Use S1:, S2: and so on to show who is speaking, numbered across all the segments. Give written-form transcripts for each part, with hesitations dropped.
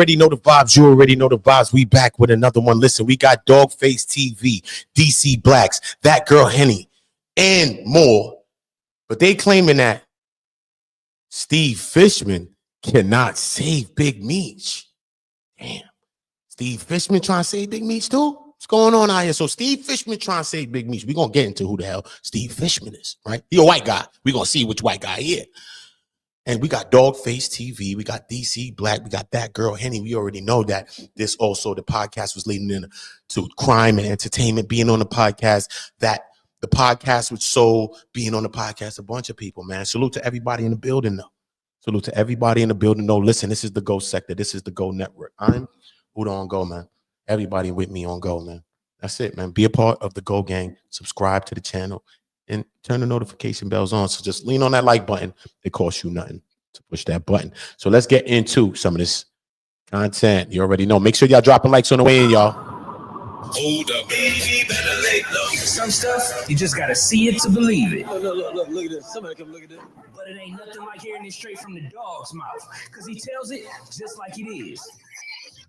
S1: already know the vibes. You already know the vibes. We back with another one. Listen, we got DAWGFACETV, DC Blacks, ThatGirlHenny, and more. But they claiming that Steve Fishman cannot save Big Meech. Damn. Steve Fishman trying to save Big Meech too? What's going on out here? So Steve Fishman trying to save Big Meech. We're going to get into who the hell Steve Fishman is, right? He a white guy. We're going to see which white guy here. And we got DAWGFACETV. We got DC Black. We got ThatGirlHenny. We already know that this also, the podcast was leading into crime and entertainment being on the podcast, that the podcast with Soul being on the podcast, a bunch of people, man. Salute to everybody in the building, though. Salute to everybody in the building. No, listen, this is the Go sector. This is the Go network. I'm OOTA on Go, man. Everybody with me on Go, man. That's it, man. Be a part of the Go gang. Subscribe to the channel and turn the notification bells on. So just lean on that like button. It costs you nothing to push that button. So let's get into some of this content. You already know. Make sure y'all dropping likes on the way in, y'all.
S2: Hold up, baby, better lay low. Some stuff, you just gotta see it to believe it.
S3: Look at this. Somebody come look at this.
S2: But it ain't nothing like hearing it straight from the dog's mouth, because he tells it just like it is.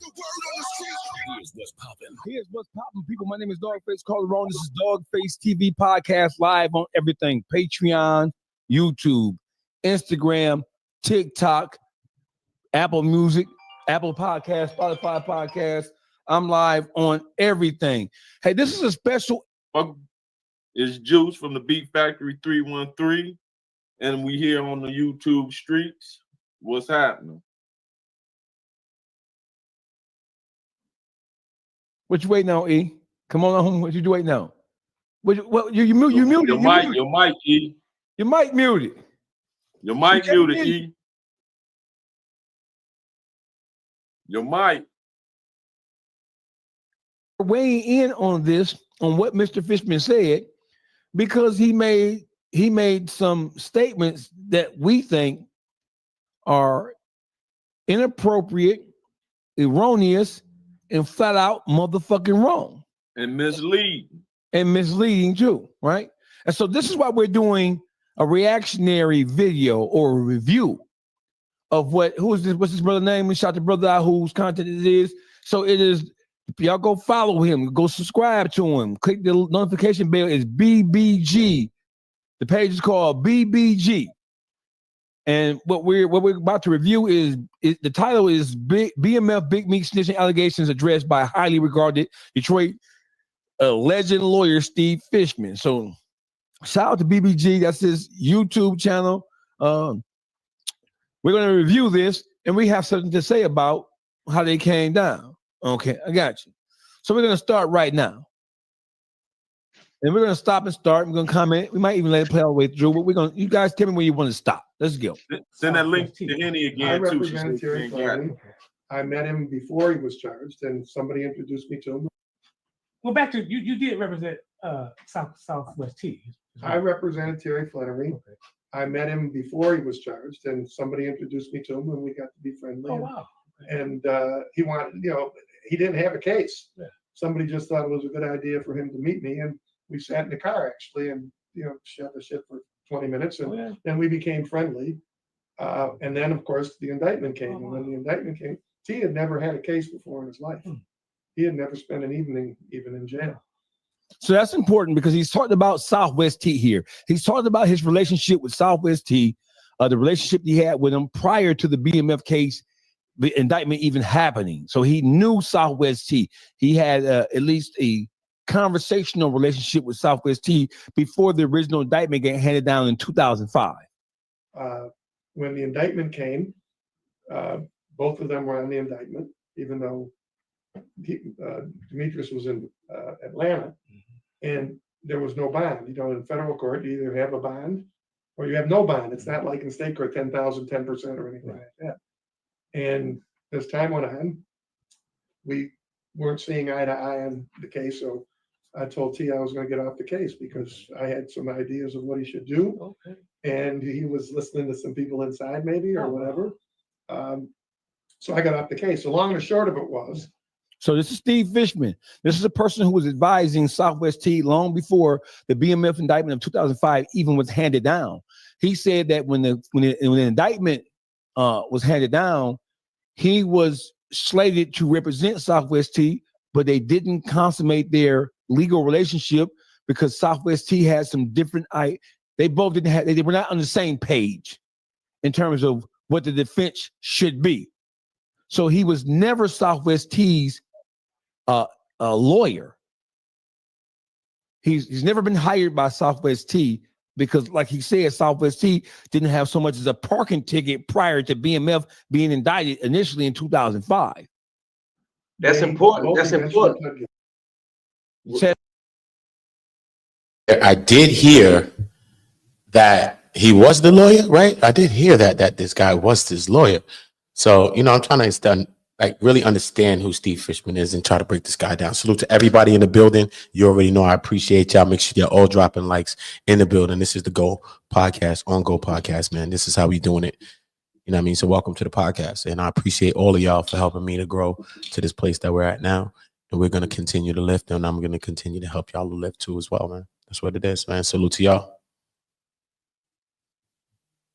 S4: The word on the street.
S3: Here's what's popping. Here's what's popping, people. My name is DAWGFACE Calderon. This is DAWGFACETV podcast live on everything: Patreon, YouTube, Instagram, TikTok, Apple Music, Apple Podcast, Spotify Podcast. I'm live on everything. Hey, this is a special.
S5: It's Juice from the Beat Factory 313, and we here on the YouTube streets. What's happening?
S3: What you waiting on, E? Come on home. What you waiting on? What you muted?
S5: Your mic, E.
S3: Your mic muted.
S5: Your mic muted, E. Your mic.
S3: Weighing in on this, on what Mr. Fishman said, because he made some statements that we think are inappropriate, erroneous, and flat out motherfucking wrong.
S5: And misleading.
S3: And misleading too, right? And so this is why we're doing a reactionary video or a review of what's this brother's name? We shout the brother out whose content it is. So it is, y'all go follow him, go subscribe to him, click the notification bell. It's BBG. The page is called BBG. And what we're about to review is the title is BMF Big Meech Snitching Allegations Addressed by Highly Regarded Detroit Legend Lawyer Steve Fishman. So shout out to BBG. That's his YouTube channel. We're going to review this, and we have something to say about how they came down. Okay, I got you. So we're going to start right now. And we're going to stop and start. We're going to comment. We might even let it play all the way through, but you guys tell me where you want to stop. Let's go.
S5: Send that link to Henny again.
S6: I represent Terry Fleming. I met him before he was charged, and somebody introduced me to him.
S7: Well, back to you did represent Southwest T.
S6: I represented Terry Fleming. Okay. I met him before he was charged, and somebody introduced me to him, and we got to be friendly.
S7: Oh, wow. Okay.
S6: And he wanted, he didn't have a case.
S7: Yeah.
S6: Somebody just thought it was a good idea for him to meet me, and we sat in the car actually, and shot the shit for 20 minutes, and then we became friendly. And then, of course, the indictment came. And when the indictment came, T had never had a case before in his life. He had never spent an evening even in jail.
S3: So that's important because he's talking about Southwest T here. He's talking about his relationship with Southwest T, the relationship he had with him prior to the BMF case, the indictment even happening. So he knew Southwest T. He had at least a conversational relationship with Southwest T before the original indictment got handed down in 2005.
S6: When the indictment came, both of them were on the indictment, even though Demetrius was in Atlanta, and there was no bond. In federal court, you either have a bond or you have no bond. It's not like in state court, 10,000, 10% or anything like that. And as time went on, we weren't seeing eye to eye on the case. So I told T I was going to get off the case because I had some ideas of what he should do. Okay. And he was listening to some people inside maybe or whatever. So I got off the case. So long and short of it was.
S3: So this is Steve Fishman. This is a person who was advising Southwest T long before the BMF indictment of 2005 even was handed down. He said that when the indictment was handed down, he was slated to represent Southwest T, but they didn't consummate their legal relationship because Southwest T had some different. They both didn't have. They were not on the same page in terms of what the defense should be. So he was never Southwest T's lawyer. He's never been hired by Southwest T because, like he said, Southwest T didn't have so much as a parking ticket prior to BMF being indicted initially in 2005.
S8: That's important. That's important.
S1: I did hear that he was the lawyer, right? I did hear that this guy was his lawyer. So, I'm trying to really understand who Steve Fishman is and try to break this guy down. Salute to everybody in the building. You already know I appreciate y'all. Make sure you're all dropping likes in the building. This is the Go Podcast, On Go Podcast, man. This is how we doing it. You know what I mean? So welcome to the podcast. And I appreciate all of y'all for helping me to grow to this place that we're at now. And we're going to continue to lift, and I'm going to continue to help y'all to lift too as well, man. That's what it is, man. Salute to y'all.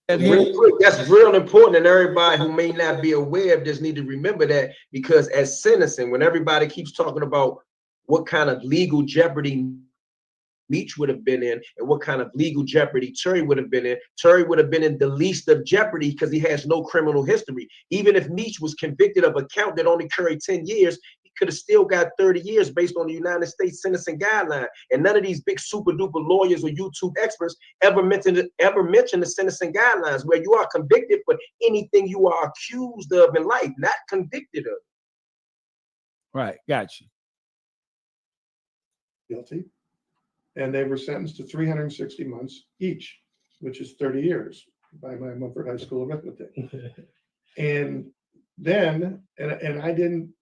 S8: Really quick, that's real important, and everybody who may not be aware of this need to remember that, because as sentencing, when everybody keeps talking about what kind of legal jeopardy Meech would have been in and what kind of legal jeopardy Terry would have been in, Terry would have been in the least of jeopardy because he has no criminal history. Even if Meech was convicted of a count that only carried 10 years, could have still got 30 years based on the United States sentencing guideline. And none of these big super duper lawyers or YouTube experts ever mentioned the sentencing guidelines, where you are convicted for anything you are accused of in life, not convicted of.
S3: Right, got you.
S6: Guilty. And they were sentenced to 360 months each, which is 30 years by my Mumford High School arithmetic. And then, and I didn't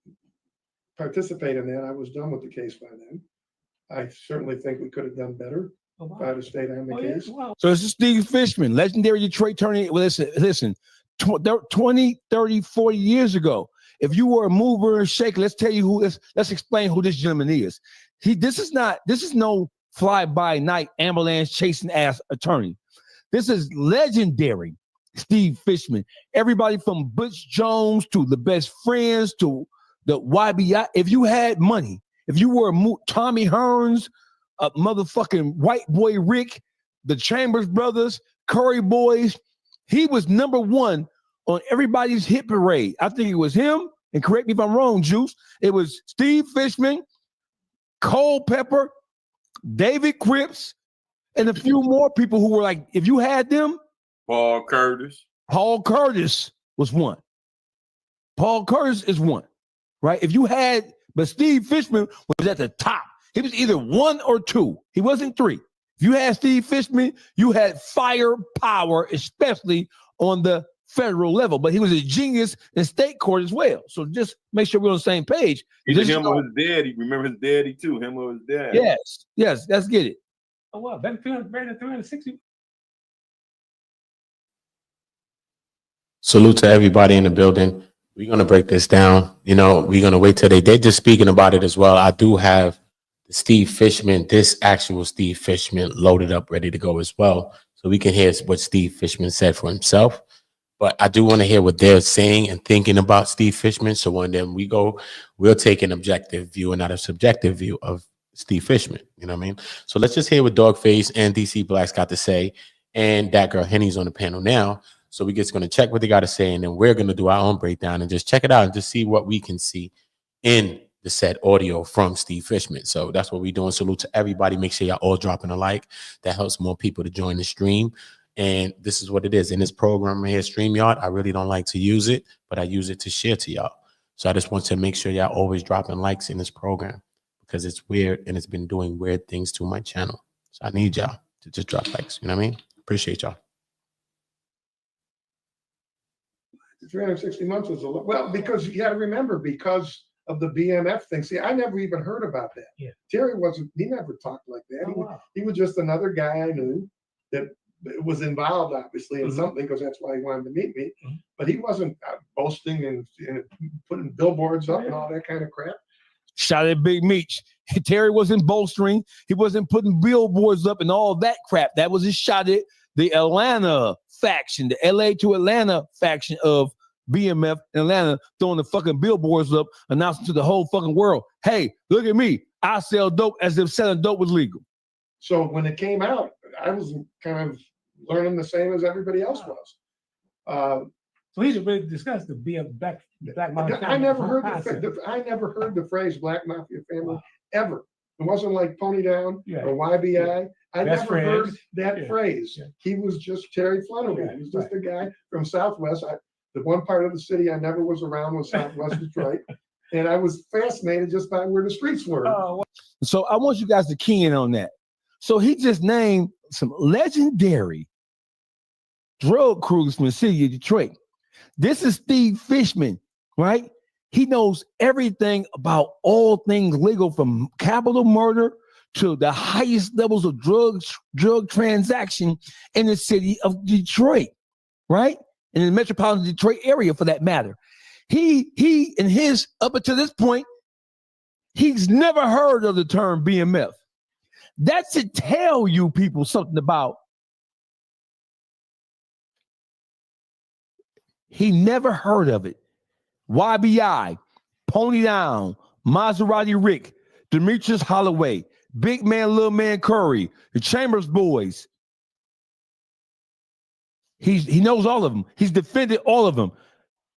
S6: participate in that. I was done with the case by then. I certainly think we could have done better if I had stayed on the case.
S7: Wow.
S3: So this is Steve Fishman, legendary Detroit attorney. Well, listen, 20, 30, 40 years ago, if you were a mover and shaker, let's tell you who this, let's explain who this gentleman is. This is no fly-by-night ambulance chasing ass attorney. This is legendary Steve Fishman. Everybody from Butch Jones to the Best Friends to the YBI. If you had money, if you were Tommy Hearns, motherfucking White Boy Rick, the Chambers Brothers, Curry Boys, he was number one on everybody's hit parade. I think it was him, and correct me if I'm wrong, Juice. It was Steve Fishman, Cole Pepper, David Cripps, and a few more people who were like, if you had them.
S5: Paul Curtis.
S3: Paul Curtis was one. Paul Curtis is one, right? If you had, but Steve Fishman was at the top. He was either one or two. He wasn't three. If you had Steve Fishman, you had firepower, especially on the federal level. But he was a genius in state court as well. So just make sure we're on the same page.
S5: Either him or his daddy. Remember his daddy too. Him or his dad.
S3: Yes. Let's get it.
S7: Oh wow, better than 360.
S1: Salute to everybody in the building. We're going to break this down. You know, we're going to wait till they're just speaking about it as well. I do have Steve Fishman, this actual Steve Fishman loaded up, ready to go as well. So we can hear what Steve Fishman said for himself. But I do want to hear what they're saying and thinking about Steve Fishman. So when then we'll take an objective view and not a subjective view of Steve Fishman. You know what I mean? So let's just hear what Dogface and DC Black's got to say. And ThatGirlHenny's on the panel now. So we're just going to check what they got to say. And then we're going to do our own breakdown and just check it out and just see what we can see in the said audio from Steve Fishman. So that's what we're doing. Salute to everybody. Make sure y'all all dropping a like. That helps more people to join the stream. And this is what it is. In this program right here, StreamYard, I really don't like to use it, but I use it to share to y'all. So I just want to make sure y'all always dropping likes in this program because it's weird and it's been doing weird things to my channel. So I need y'all to just drop likes. You know what I mean? Appreciate y'all.
S6: 360 months was a lot. Well, because you got to remember, because of the BMF thing. See, I never even heard about that.
S7: Yeah.
S6: Terry he never talked like that. He was just another guy I knew that was involved, obviously, in something, because that's why he wanted to meet me. But he wasn't boasting and putting billboards up and all that kind of crap.
S3: Shout out Big Meech. Terry wasn't bolstering. He wasn't putting billboards up and all that crap. That was his shot at the Atlanta faction, the LA to Atlanta faction of BMF in Atlanta, throwing the fucking billboards up, announcing to the whole fucking world, hey, look at me. I sell dope, as if selling dope was legal.
S6: So when it came out, I was kind of learning the same as everybody else was.
S7: So he should really discuss the black mafia.
S6: I never heard the phrase black mafia family ever. It wasn't like Pony Down or YBI. I never heard that phrase. He was just Terry Flanagan. He was just a guy from Southwest. The one part of the city I never was around was Southwest Detroit. And I was fascinated just by where the streets were.
S3: So I want you guys to key in on that. So he just named some legendary drug crews from the city of Detroit. This is Steve Fishman, right? He knows everything about all things legal, from capital murder to the highest levels of drug transaction in the city of Detroit, right? In the metropolitan Detroit area, for that matter. He in his, up until this point, he's never heard of the term BMF. That should tell you people something about. He never heard of it. YBI, Pony Down, Maserati Rick, Demetrius Holloway, Big Man, Little Man Curry, the Chambers Boys. He knows all of them. He's defended all of them.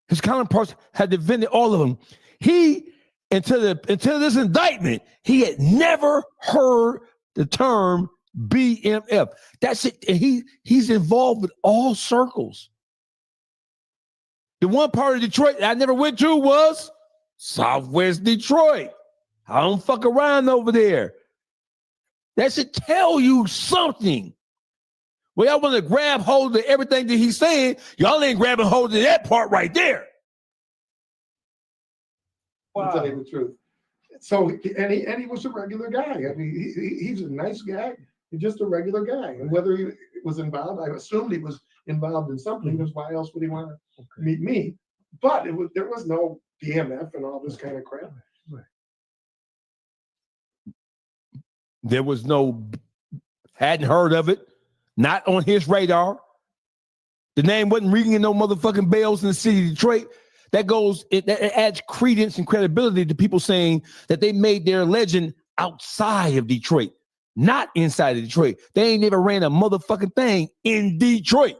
S3: His counterparts had defended all of them. He, until this indictment, he had never heard the term BMF. That's it. And he's involved with all circles. The one part of Detroit that I never went to was Southwest Detroit. I don't fuck around over there. That should tell you something. Well, y'all want to grab hold of everything that he's saying. Y'all ain't grabbing hold of that part right there.
S6: I'll tell you the truth. So, and he was a regular guy. I mean, he's a nice guy. He's just a regular guy. And whether he was involved, I assumed he was involved in something, because why else would he want to meet me? But there was no BMF and all this kind of crap.
S3: There was no, hadn't heard of it, not on his radar. The name wasn't ringing no motherfucking bells in the city of Detroit. That adds credence and credibility to people saying that they made their legend outside of Detroit, not inside of Detroit. They ain't never ran a motherfucking thing in Detroit.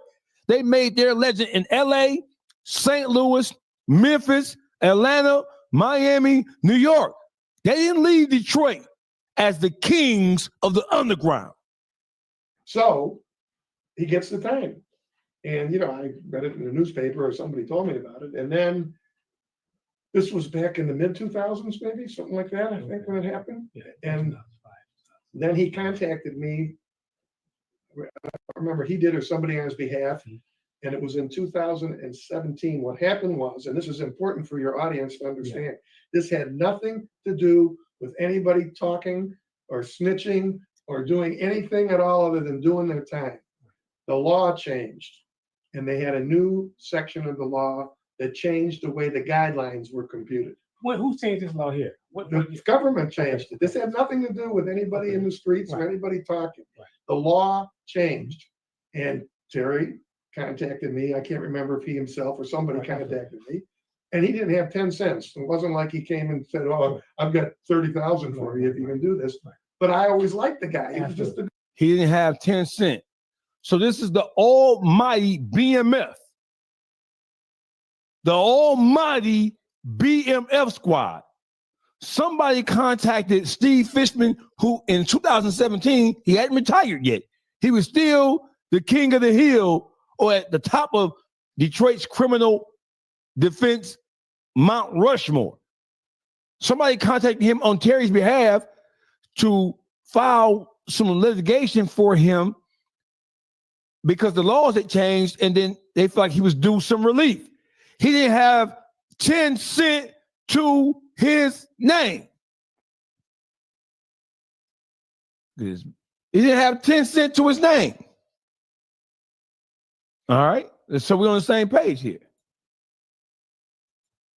S3: They made their legend in LA, St. Louis, Memphis, Atlanta, Miami, New York. They didn't leave Detroit as the kings of the underground.
S6: So he gets the time. And, you know, I read it in the newspaper or somebody told me about it. And then this was back in the mid-2000s, maybe, something like that, I think, when it happened. And then he contacted me. I remember he did, or somebody on his behalf. And it was in 2017. What happened was, and this is important for your audience to understand, this had nothing to do with anybody talking or snitching or doing anything at all other than doing their time. The law changed, and they had a new section of the law that changed the way the guidelines were computed.
S7: Who changed this law here?
S6: The government changed it. This had nothing to do with anybody in the streets or anybody talking. The law changed, and Terry contacted me. I can't remember if he himself or somebody contacted me, and he didn't have 10 cents. It wasn't like he came and said, "Oh, I've got 30,000 for you if you can do this." But I always liked the guy. He was just
S3: he didn't have 10 cents. So this is the almighty BMF. The almighty BMF squad. Somebody contacted Steve Fishman, who in 2017, he hadn't retired yet. He was still the king of the hill, or at the top of Detroit's criminal defense Mount Rushmore. Somebody contacted him on Terry's behalf to file some litigation for him because the laws had changed, and then they felt like he was due some relief. He didn't have 10 cents to his name. He didn't have 10 cents to his name. All right, so we're on the same page here.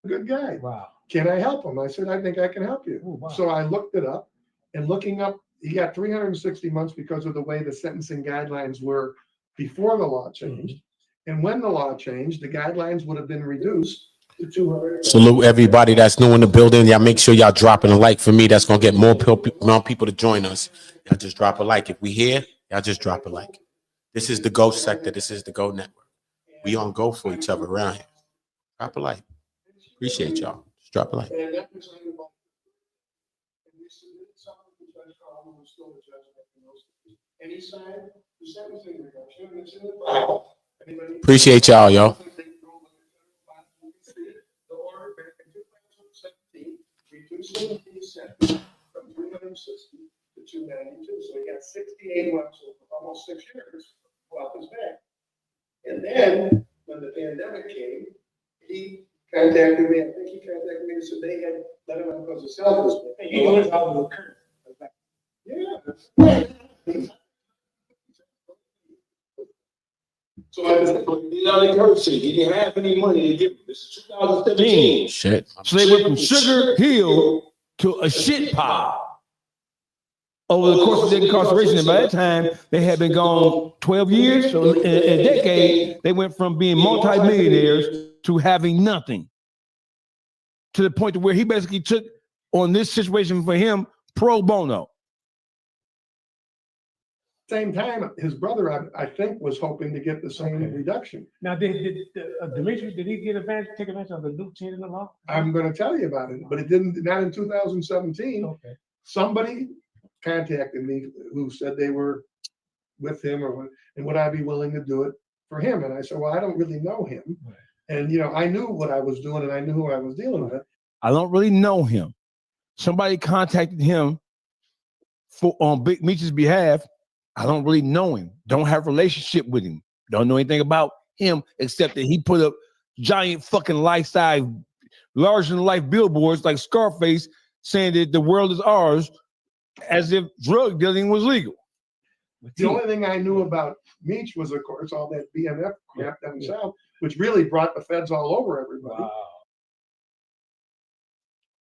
S6: good guy.
S7: Wow.
S6: Can I help him? I said, I think I can help you.
S7: Ooh, wow.
S6: So I looked it up, and looking up, he got 360 months because of the way the sentencing guidelines were before the law changed. And when the law changed, the guidelines would have been reduced to 200.
S1: Salute everybody that's new in the building. Y'all make sure y'all dropping a like for me. That's gonna get more people to join us. Y'all just drop a like. If we here, y'all just drop a like. This is the Go sector. This is the Go network. We on Go for each other around here. Drop a like. Appreciate y'all. Just drop a like.
S6: And that was on the ball. And we submitted something to Judge Carlin, who's still the judge making those decisions. And he signed the sentencing reduction, and it's in the file. Anybody-
S1: Appreciate y'all, y'all.
S6: The order back in 2017, reducing the sentence from 360 to 292. So he got 68 months, almost 6 years off his back. And then when the pandemic came, he contacted me. I think he contacted me and said they had let him out because of self.
S7: He was out of the current.
S6: Yeah. So I just he didn't have any money to give. This is 2017.
S1: Shit.
S3: So they went from Sugar Hill to a shit pile over the course of their incarceration. And by that time, they had been gone 12 years. So in a decade, they went from being multimillionaires to having nothing, to the point to where he basically took on this situation for him pro bono.
S6: Same time, his brother, I think, was hoping to get the same reduction.
S7: Now, did Demetrius, did he take advantage of the new change in the law?
S6: I'm going to tell you about it, but it didn't. Not in 2017.
S7: Okay.
S6: Somebody contacted me who said they were with him, and would I be willing to do it for him? And I said, well, I don't really know him,
S7: Right.
S6: and I knew what I was doing, and I knew who I was dealing with.
S3: I don't really know him. Somebody contacted him on Big Meech's behalf. I don't really know him. Don't have a relationship with him. Don't know anything about him except that he put up giant fucking life-size, larger-than-life billboards like Scarface saying that the world is ours, as if drug dealing was legal.
S6: The only thing I knew about Meech was, of course, all that BMF crap down south, which really brought the feds all over everybody.
S7: Wow.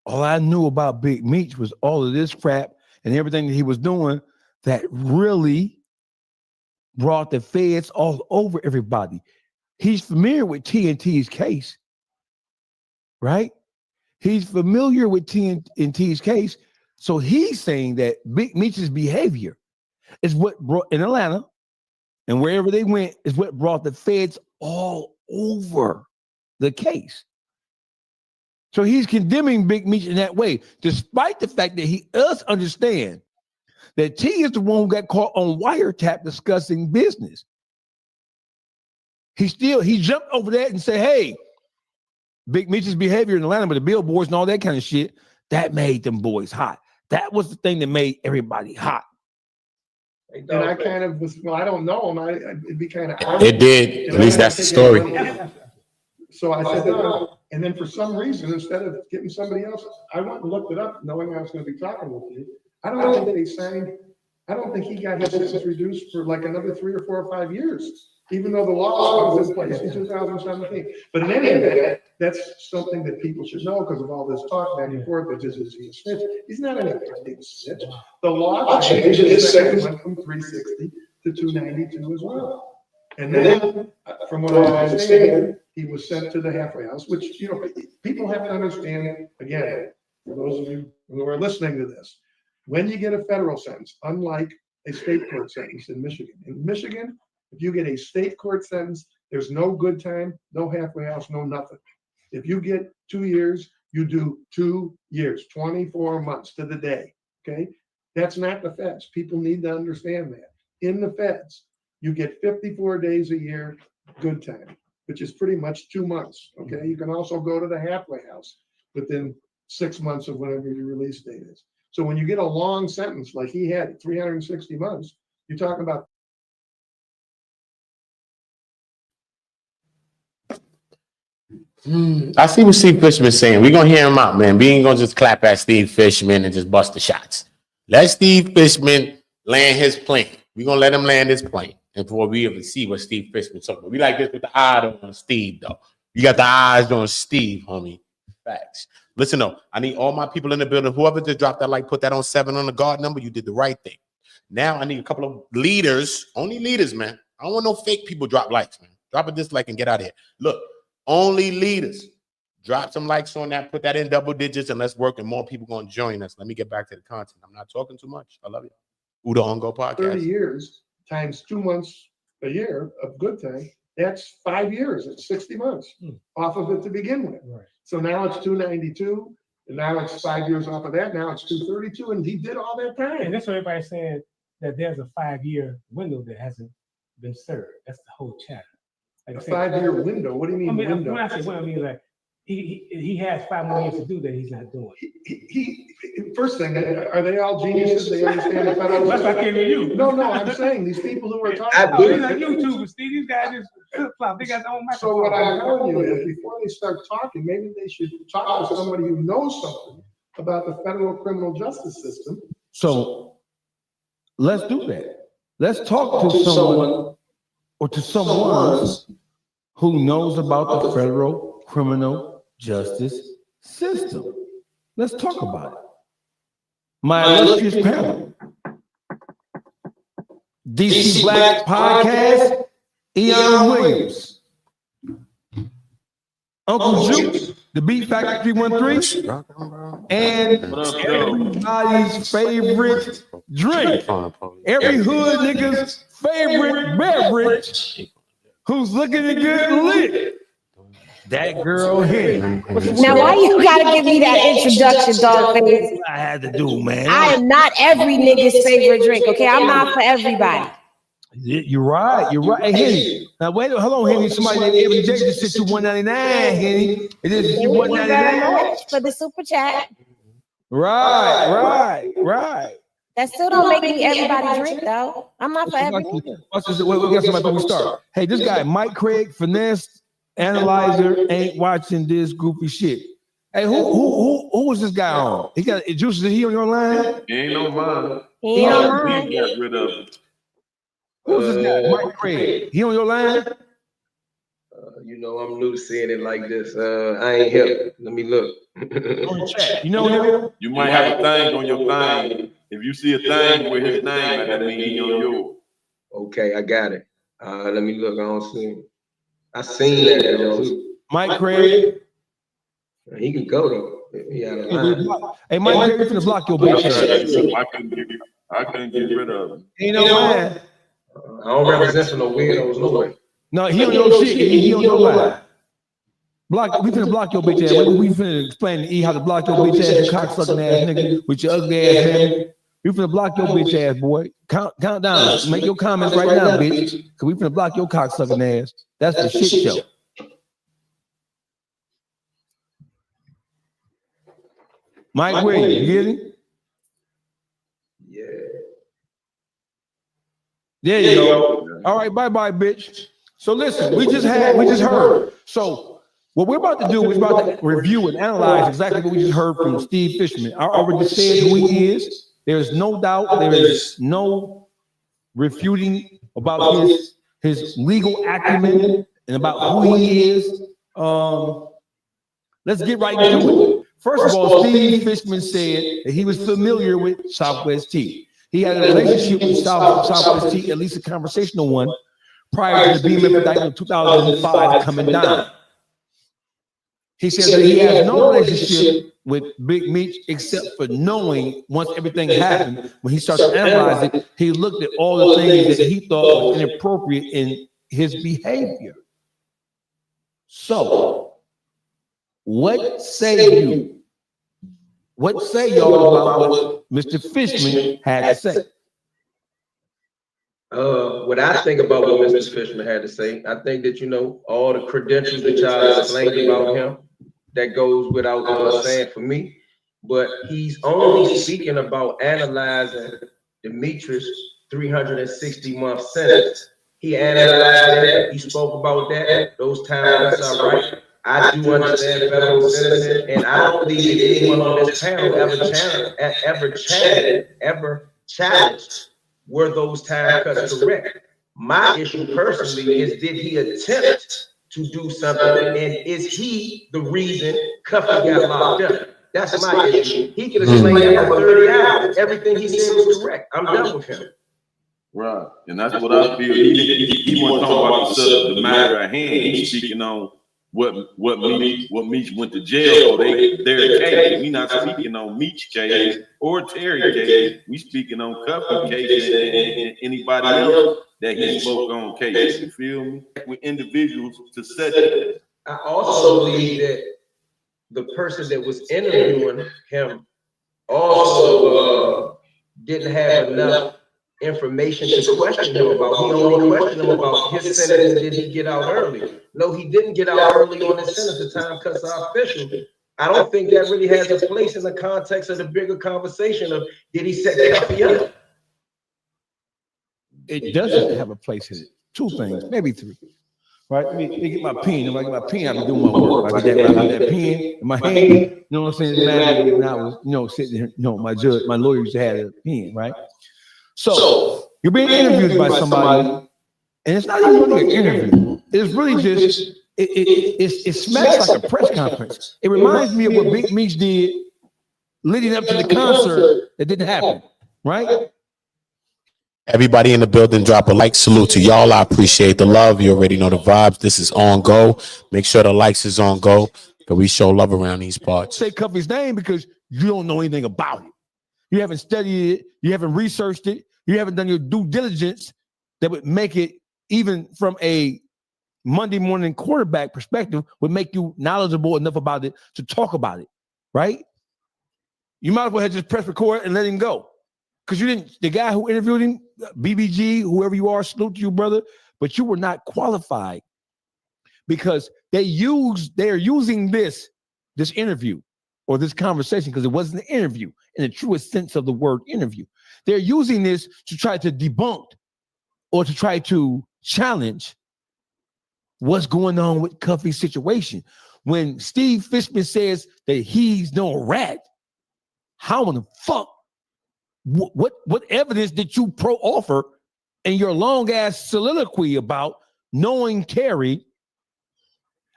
S3: All I knew about Big Meech was all of this crap and everything that he was doing that really brought the feds all over everybody. He's familiar with TNT's case, right? He's familiar with TNT's case. So he's saying that Big Meech's behavior is what brought in Atlanta and wherever they went is what brought the feds all over the case. So he's condemning Big Meech in that way, despite the fact that he does understand that T is the one who got caught on wiretap discussing business. He jumped over that and said, hey, Big Meech's behavior in Atlanta with the billboards and all that kind of shit, that made them boys hot. That was the thing that made everybody hot.
S6: And I kind of was, well, I don't know him. It'd be kind of.
S1: It did. At least that's the story.
S6: So I said, no. And then for some reason, instead of getting somebody else, I went and looked it up, knowing I was going to be talking with you. I don't think that he signed. I don't think he got his sentence reduced for like another 3 or 4 or 5 years, even though the law was in place in 2017. But in any event, that's something that people should know because of all this talk back and forth. That is he a snitch? He's not any goddamn snitch. The law changed. His sentence went from 360 to 292 as well. And then, from what I understand, he was sent to the halfway house, which people have to understand. Again, for those of you who are listening to this. When you get a federal sentence, unlike a state court sentence in Michigan, if you get a state court sentence, there's no good time, no halfway house, no nothing. If you get 2 years, you do 2 years, 24 months to the day, okay? That's not the feds. People need to understand that. In the feds, you get 54 days a year good time, which is pretty much 2 months, okay? You can also go to the halfway house within 6 months of whatever your release date is. So when you get a long sentence like he had, 360 months, you're talking about.
S1: I see what Steve Fishman's saying. We're going to hear him out, man. We ain't going to just clap at Steve Fishman and just bust the shots. Let Steve Fishman land his plane. We're going to let him land his plane. And before we even see what Steve Fishman's talking about. We like this with the eye on Steve, though. You got the eyes on Steve, homie. Facts. Listen, though, I need all my people in the building. Whoever just dropped that like, put that on 7 on the guard number. You did the right thing. Now I need a couple of leaders, only leaders, man. I don't want no fake people drop likes, man. Drop a dislike and get out of here. Look, only leaders. Drop some likes on that. Put that in double digits, and let's work. And more people going to join us. Let me get back to the content. I'm not talking too much. I love you. OOTA On Go podcast.
S6: 30 years times 2 months a year of good time. That's 5 years. It's 60 months off of it to begin with.
S7: Right.
S6: So now it's 292, and now it's 5 years off of that. Now it's 232, and he did all that time.
S7: And that's what everybody said, that there's a 5-year window that hasn't been served. That's the whole chatter. Like
S6: A 5-year window. What do you mean window?
S7: When I say window, I mean like he has 5 more years to do that he's not doing.
S6: He first thing, are they all geniuses? They understand the federal.
S7: That's why I came to you.
S6: No, I'm saying these people who are talking.
S7: They're not YouTubers, Steve. These guys just flip flop. They got their own microphone.
S6: So what I'm telling you is, before they start talking, maybe they should talk to somebody who knows something about the federal criminal justice system.
S3: So let's do that. Let's talk to someone or to someone who knows about the federal criminal justice system. Let's talk about it. My illustrious panel, DC Black Podcast, Eon Williams, Uncle Juke, the Beat Factory 313, and everybody's favorite drink, every hood nigga's favorite beverage, who's looking at good and lit. That girl Henny.
S9: Now, why you gotta give me that introduction, dog face?
S3: I had to do, man.
S9: I am not every nigga's favorite drink, okay? I'm not for everybody.
S3: You're right. You're right. Hey, Henny. Now, wait, hold on, Henny. Somebody named Every J just sent you $1.99, Henny. It is
S9: Thank you very
S3: $1.99.
S9: much for the super chat.
S3: Right.
S9: That still don't make me everybody drink, though. I'm not for every nigga.
S3: Wait, we got somebody before we start. Hey, this guy, Mike Craig, Finesse, Analyzer, ain't watching this goofy shit. Hey, who was this guy on? He got Juice. Is he on your line?
S5: He ain't on mine.
S9: He ain't on mine.
S5: We got rid of it.
S3: Who's this guy? Mike Craig. He on your line?
S8: You know, I'm new to seeing it like this. I ain't here. Let me look.
S3: On chat. You know him?
S5: You might have a thing on your thing. If you see a thing with his name, that means he on yours.
S8: Okay, I got it. Let me look. I don't see him. I seen that too.
S3: Mike Craig.
S8: He can go though. He out of line.
S3: Hey, Mike Craig, you finna block your bitch ass.
S5: I couldn't get rid of him.
S3: Ain't no man.
S8: I don't represent for no weirdos, no way.
S3: No, he on your shit. He on your line. Block. We finna block your bitch ass. We finna explain to E how to block your bitch ass, you cocksucking ass nigga with your ugly ass man. We finna block your bitch ass, boy. Count down. Make your comments right now, bitch. Cause we finna block your cocksucking ass. That's the shit show. Mike Williams, you get it?
S8: Yeah.
S3: There you go. All right, bye, bitch. So listen, we just heard. So what we're about to do, we're about to review and analyze exactly what we just heard from Steve Fishman. I already said who he is. There's no doubt. There is no refuting about his legal acumen and about who he is. Let's get right into it. First of all, Steve Fishman said that he was familiar with Southwest T. He had a relationship with Southwest T, at least a conversational one, prior to the BMF indictment of 2005 coming down. He said that he has no relationship with Big Meech except for knowing once everything happened, when he started to analyze it, he looked at all the things that he thought was inappropriate in his behavior. So, what say you? What say y'all about what Mr. Fishman had to say?
S8: What I think about what Mr. Fishman had to say, I think that, you know, all the credentials that y'all explained about him, that goes without saying for me, but he's only speaking about analyzing Demetrius' 360-month sentence. He analyzed that, he spoke about that, those time cuts are right. I do understand federal sentencing, and I don't believe that anyone on this panel ever challenged were those time cuts correct. My issue personally is, did he attempt to do something, and is he the reason CUFFY got locked up? That's my issue. He could explain that for 30 hours. Everything he said was correct. I'm done with him.
S5: Right, and that's what I feel. He wasn't talking about the matter at hand. He's speaking on what Meech went to jail for. Their case. We not speaking on Meech case or Terry case. We speaking on Cuffy case and anybody else that he spoke on case. You feel me? With individuals to set that.
S8: I also believe that the person that was interviewing him also didn't have enough information to question him about. He only questioned him about his sentence and did he get out early? No, he didn't get out early on his sentence. The time cuts are official. I don't think that really has a place in the context of the bigger conversation of did he set Cuffy up?
S3: It doesn't have a place in it. Two things, maybe three. Right? Let me get my pen. If I get my pen, I'll be doing my work. I get that pen in my hand. You know what I'm saying? Imagine when I was, sitting here, my lawyer used to have a pen, right? So you're being interviewed by somebody, and it's not even really an interview. It's really just it smacks like a press conference. It reminds me of what Big Meech did leading up to the concert that didn't happen, right?
S1: Everybody in the building, drop a like. Salute to y'all. I appreciate the love. You already know the vibes. This is on go. Make sure the likes is on go, because we show love around these parts.
S3: Say Cuffy's name because you don't know anything about it. You haven't studied it. You haven't researched it. You haven't done your due diligence that would make it, even from a Monday morning quarterback perspective, would make you knowledgeable enough about it to talk about it, right? You might as well have just press record and let him go. Because you didn't, the guy who interviewed him, BBG, whoever you are, salute to you, brother, but you were not qualified because they are using this interview or this conversation, because it wasn't an interview in the truest sense of the word interview. They're using this to try to debunk or to try to challenge what's going on with Cuffy's situation. When Steve Fishman says that he's no rat, how in the fuck? What evidence did you offer in your long ass soliloquy about knowing Terry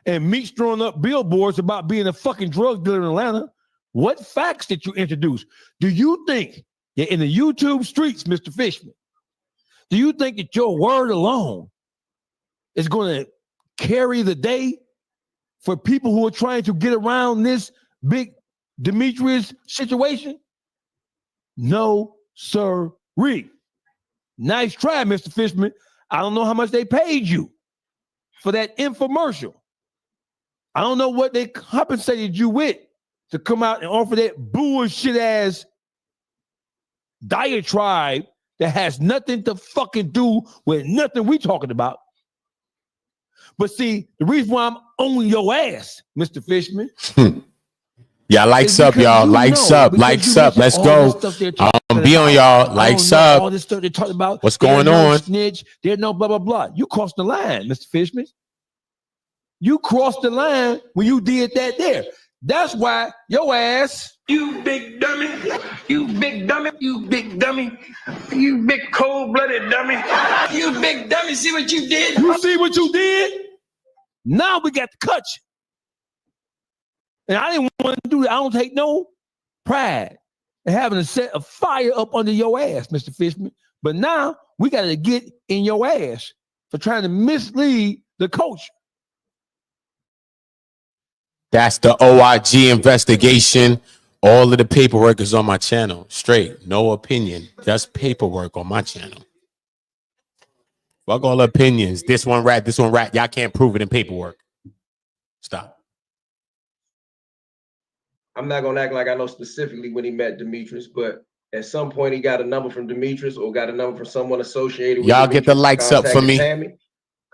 S3: and Meech throwing up billboards about being a fucking drug dealer in Atlanta? What facts did you introduce? Do you think that in the YouTube streets, Mr. Fishman, do you think that your word alone is going to carry the day for people who are trying to get around this big Demetrius situation? No, sir-ree. Nice try, Mr. Fishman. I don't know how much they paid you for that infomercial. I don't know what they compensated you with to come out and offer that bullshit ass diatribe that has nothing to fucking do with nothing we talking about. But see, the reason why I'm on your ass, Mr. Fishman.
S1: Yeah, likes up, y'all. Likes up, likes up. Let's go. Be on y'all. Likes up.
S3: All this stuff they talk about.
S1: What's going on?
S3: Snitch. There's no blah blah blah. You crossed the line, Mr. Fishman. You crossed the line when you did that there. That's why your ass.
S2: You big dummy. You big dummy. You big dummy. You big cold-blooded dummy. You big dummy. See what you did?
S3: You see what you did? Now we got to cut you. And I didn't want to do that. I don't take no pride in having to set a fire up under your ass, Mr. Fishman. But now we got to get in your ass for trying to mislead the coach.
S1: That's the OIG investigation. All of the paperwork is on my channel. Straight, no opinion, just paperwork on my channel. Fuck all opinions. This one rat, this one rat. Y'all can't prove it in paperwork. Stop.
S8: I'm not gonna act like I know specifically when he met Demetrius, but at some point he got a number from Demetrius or got a number from someone associated with
S1: y'all. Get the likes up for me.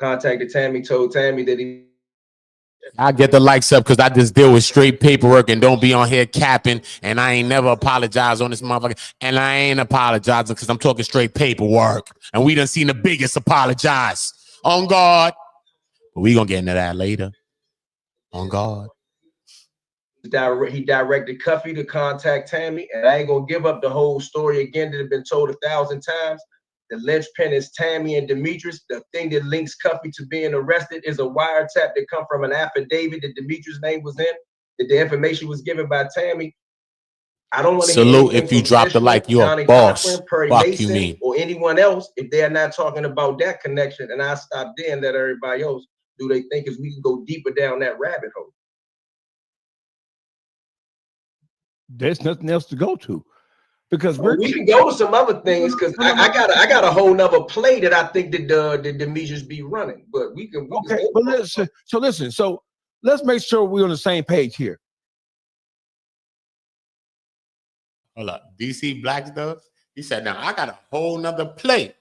S8: Contacted Tammy, told Tammy that he.
S1: I get the likes up because I just deal with straight paperwork and don't be on here capping. And I ain't never apologized on this motherfucker. And I ain't apologizing because I'm talking straight paperwork. And we done seen the biggest apologize. On God. But we gonna get into that later. On God.
S8: He directed Cuffy to contact Tammy, and I ain't gonna give up the whole story again that had been told 1,000 times. The linchpin is Tammy and Demetrius. The thing that links Cuffy to being arrested is a wiretap that come from an affidavit that Demetrius' name was in, that the information was given by Tammy. I don't want to
S1: Salute if you drop the like, you're a boss.
S8: Perry
S1: Fuck
S8: Mason,
S1: you mean.
S8: or anyone else if they are not talking about that connection, and I stop there and let everybody else do they think is we can go deeper down that rabbit hole.
S3: There's nothing else to go to because
S8: we can go to some other things because I got a whole nother play that I think that the Meechers be running, but we can
S3: but listen, so let's make sure we're on the same page here.
S1: Hold up, DC Blacks though. He said, "Now I got a whole nother play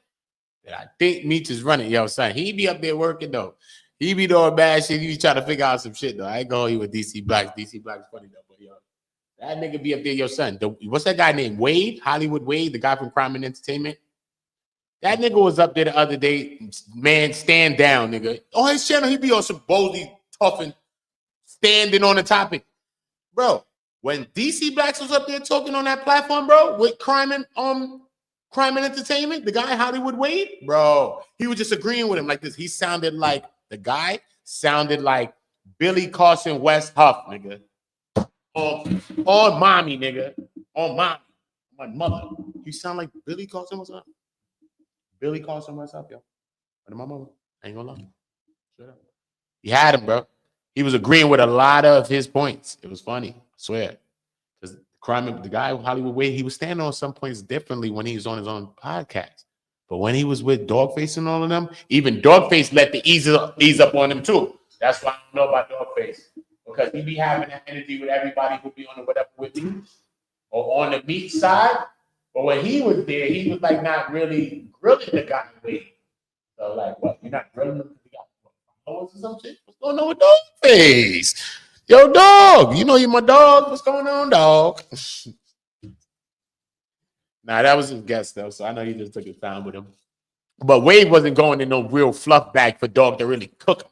S1: that I think Meech is running." Yo, son, he be up there working though. He be doing bad shit. He be trying to figure out some shit though. I ain't going with DC Blacks. DC Blacks funny though, but yo, that nigga be up there. Yo, son, what's that guy named Wade? Hollywood Wade, the guy from Crime and Entertainment. That nigga was up there the other day. Man, stand down, nigga. On his channel, he be on some boldly tough and standing on the topic, bro. When DC Blacks was up there talking on that platform, bro, with Crime and Entertainment, the guy Hollywood Wade, bro, he was just agreeing with him like this. He sounded like the guy sounded like Billy Carson West Huff, nigga. On mommy, nigga. On mommy. My mother. You sound like Billy Carson West Huff. Billy Carson West Huff, yo. But my mother. I ain't gonna lie. Shut up. He had him, bro. He was agreeing with a lot of his points. It was funny. I swear. Because the guy Hollywood Wade, he was standing on some points differently when he was on his own podcast. But when he was with Dogface and all of them, even Dogface let the ease up on him too. That's why I don't know about Dogface. Because he be having that energy with everybody who be on the whatever with me or on the Meech side. But when he was there, he was like not really grilling the guy Wade. So like, what? You're not grilling him? Or some shit? What's going on with Dogface? Yo, dog, you know you my dog. What's going on, dog? Nah, that was his guest, though, so I know he just took his time with him. But Wade wasn't going in no real fluff bag for Dog to really cook him.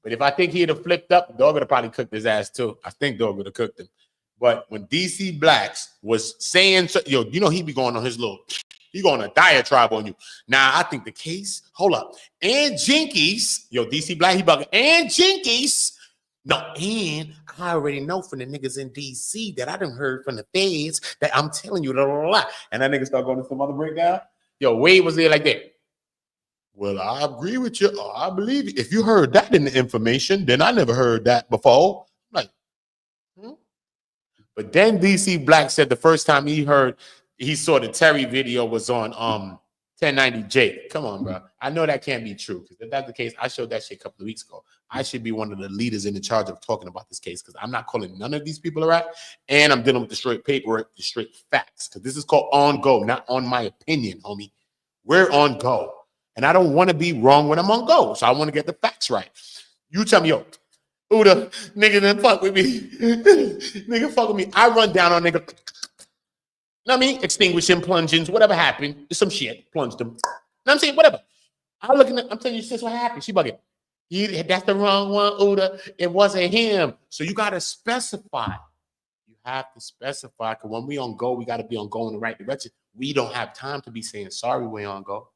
S1: But if I think he'd have flipped up, Dog would have probably cooked his ass, too. I think Dog would have cooked him. But when DC Blacks was saying, yo, you know he be going on his little, he going on a diatribe on you. Now, I think the case, hold up, and Jinkies, yo, DC Black, he bugging, and Jinkies, no, and I already know from the niggas in DC that I done heard from the feds that I'm telling you a lot. And that nigga start going to some other breakdown. Yo, Wade was there like that. Well, I agree with you. Oh, I believe you. If you heard that in the information, then I never heard that before. I'm like, But then DC Black said the first time he saw the Terry video was on 1090J. Come on, bro. I know that can't be true. Because if that's the case, I showed that shit a couple of weeks ago. I should be one of the leaders in the charge of talking about this case because I'm not calling none of these people a rat. And I'm dealing with the straight paperwork, the straight facts. Because this is called on go, not on my opinion, homie. We're on go. And I don't want to be wrong when I'm on go. So I want to get the facts right. You tell me, yo, OOTA, nigga, then fuck with me. Nigga, fuck with me. I run down on nigga. You know what I mean? Extinguishing, plunging, whatever happened. Some shit. Plunged them. You know what I'm saying? Whatever. I'm looking at, I'm telling you, sis, what happened? She bugging. That's the wrong one, OOTA. It wasn't him. So you got to specify. You have to specify. Because when we on go, we got to be on go in the right direction. We don't have time to be saying sorry we on go.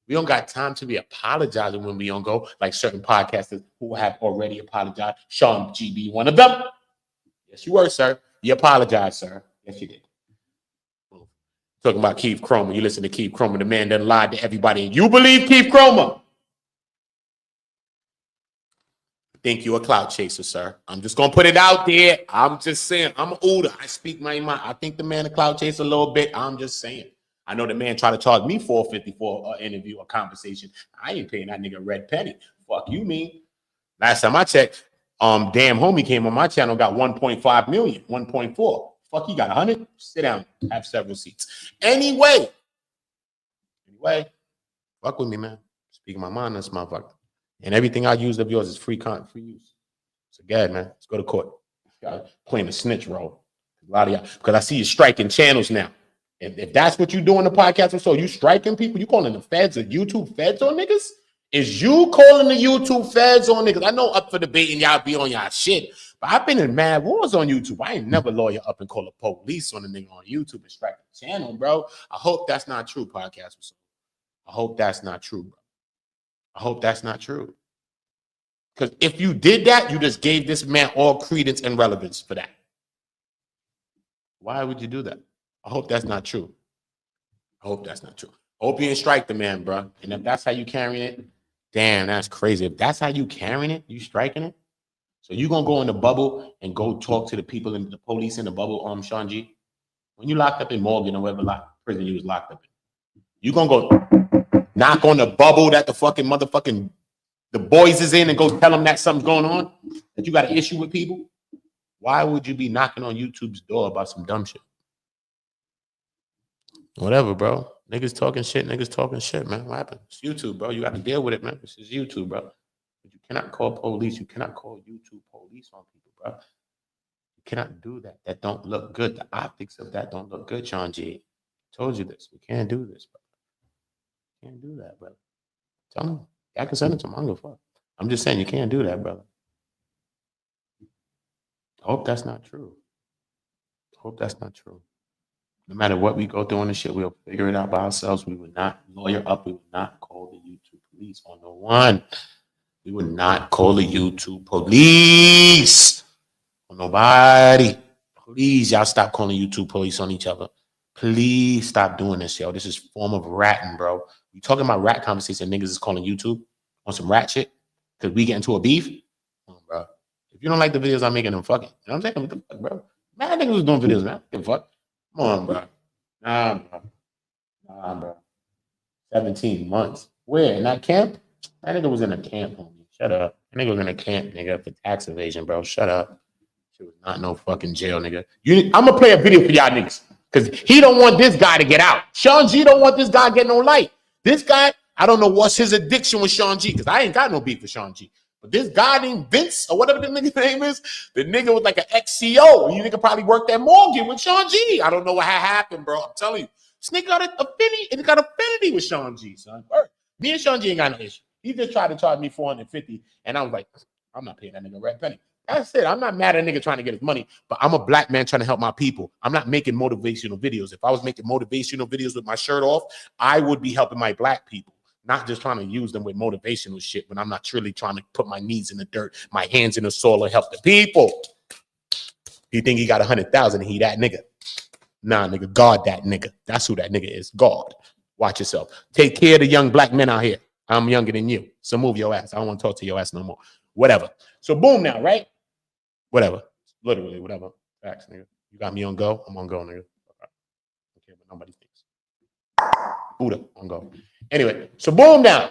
S1: We don't got time to be apologizing when we on go, like certain podcasters who have already apologized. Sean GB, one of them. Yes, you were, sir. You apologized, sir. Yes, you did. Talking about Keith Cromer. You listen to Keith Cromer, the man that lied to everybody. And you believe Keith Cromer. Think you a clout chaser, sir. I'm just going to put it out there. I'm just saying. I'm an OOTA. I speak my mind. I think the man a clout chaser a little bit. I'm just saying. I know the man tried to charge me $450 for an interview, a conversation. I ain't paying that nigga red penny. Fuck you mean. Last time I checked, damn homie came on my channel, got 1.5 million, 1.4. Fuck, you got 100? Sit down, have several seats. Anyway, fuck with me, man. Speaking my mind, that's motherfucker. And everything I use of yours is free use. So good, man. Let's go to court. Playing a snitch role. A lot of y'all, because I see you striking channels now. If that's what you do in the podcast or so, you striking people, you calling the feds or YouTube feds on niggas? Is you calling the YouTube feds on niggas? I know up for debate and y'all be on y'all shit, but I've been in mad wars on YouTube. I ain't never lawyer up and call the police on a nigga on YouTube and strike the channel, bro. I hope that's not true, podcast. I hope that's not true, bro. I hope that's not true. Because if you did that, you just gave this man all credence and relevance for that. Why would you do that? I hope that's not true. I hope that's not true. I hope you didn't strike the man, bro. And if that's how you carrying it, damn, that's crazy. If that's how you carrying it, you striking it. So you gonna go in the bubble and go talk to the people in the police in the bubble, Sean G? When you locked up in Morgan or whatever prison you was locked up in, you gonna go knock on the bubble that the fucking motherfucking the boys is in and go tell them that something's going on, that you got an issue with people? Why would you be knocking on YouTube's door about some dumb shit? Whatever, bro. Niggas talking shit, man. What happened? It's YouTube, bro. You got to deal with it, man. This is YouTube, bro. But you cannot call police. You cannot call YouTube police on people, bro. You cannot do that. That don't look good. The optics of that don't look good, Sean G. Told you this. We can't do this, bro. Can't do that, brother. Tell him. I can send it to him. I don't give a fuck. I'm just saying you can't do that, brother. I hope that's not true. I hope that's not true. No matter what we go through on this shit, we'll figure it out by ourselves. We would not lawyer up. We would not call the YouTube police on no one. We would not call the YouTube police on nobody. Please, y'all stop calling YouTube police on each other. Please stop doing this, yo. This is a form of ratting, bro. You talking about rat conversation, niggas is calling YouTube on some rat shit because we get into a beef? Come on, bro. If you don't like the videos I'm making, them fucking. You know what I'm saying? What the fuck, bro? Man, niggas was doing videos, man. Give a fuck. Come on, bro. Nah, bro. 17 months. Where? In that camp? That nigga was in a camp, homie. Shut up. That nigga was in a camp, nigga, for tax evasion, bro. Shut up. She was not no fucking jail, nigga. I'm going to play a video for y'all niggas because he don't want this guy to get out. Sean G don't want this guy getting no light. This guy, I don't know what's his addiction with Sean G because I ain't got no beef with Sean G. But this guy named Vince, or whatever the nigga's name is, the nigga was like an ex-CO. You nigga probably worked at Morgan with Sean G. I don't know what happened, bro. I'm telling you. This nigga got an affinity with Sean G, son. Me and Sean G ain't got no issue. He just tried to charge me $450, and I was like, I'm not paying that nigga a red penny. That's it. I'm not mad at a nigga trying to get his money, but I'm a black man trying to help my people. I'm not making motivational videos. If I was making motivational videos with my shirt off, I would be helping my black people. Not just trying to use them with motivational shit when I'm not truly trying to put my knees in the dirt, my hands in the soil and help the people. You think he got 100,000 and he that nigga? Nah, nigga, God that nigga. That's who that nigga is. God. Watch yourself. Take care of the young black men out here. I'm younger than you. So move your ass. I don't want to talk to your ass no more. Whatever. So boom now, right? Whatever. Literally, whatever. Facts, nigga. You got me on go? I'm on go, nigga. I don't care what nobody thinks. OOTA on go. Anyway, so boom down.